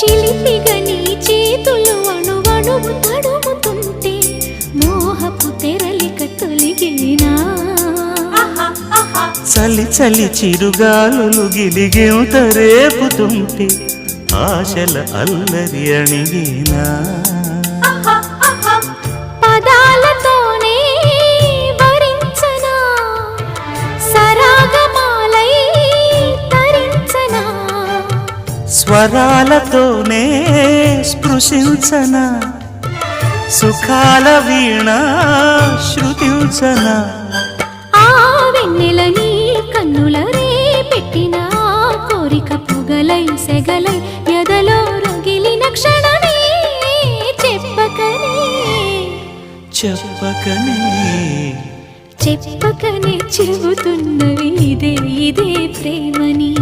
చిలిపిగా నీ చేతులు అణువణువు తడుముతుంటే మోహపు తెరలిక తొలిగేనా చలి చలి చిరుగాలులు గిలిగింత రేపుతుంటే ఆశల అల్లరి అణిగేనా పదాలతోనే వరించనా సరాగమాలై తరించనా స్వరాలతోనే స్పృశించనా సుఖాల వీణ శృతించనా ఆ వెన్నెల నీ కన్నుల రే పెట్టిన కోరిక పొగలై సెగలై ఎదలో రగిలిన క్షణమే చెప్పకనే చెప్పకనే చెప్పకనే చెబుతున్నవి ఇదే ఇదే ప్రేమని